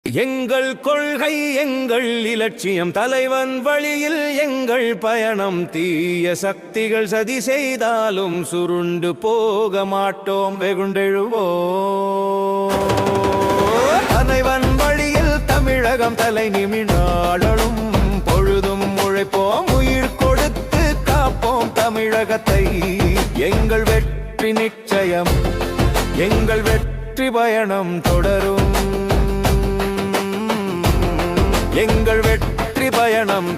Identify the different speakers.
Speaker 1: எங்கள் கொள்கை எங்கள் இலட்சியம் தலைவன் வழியில் எங்கள் பயணம் தீய சக்திகள் சதி செய்தாலும் சுருண்டு போக மாட்டோம் வெகுண்டெழுவோம் தலைவன் வழியில் தமிழகம் தலை நிமிர்ந்தாலும் பொழுதும் உழைப்போம் உயிர் கொடுத்து காப்போம் தமிழகத்தை எங்கள் வெற்றி நிச்சயம் எங்கள் வெற்றி பயணம் தொடரும் எங்கள் வெற்றி பயணம்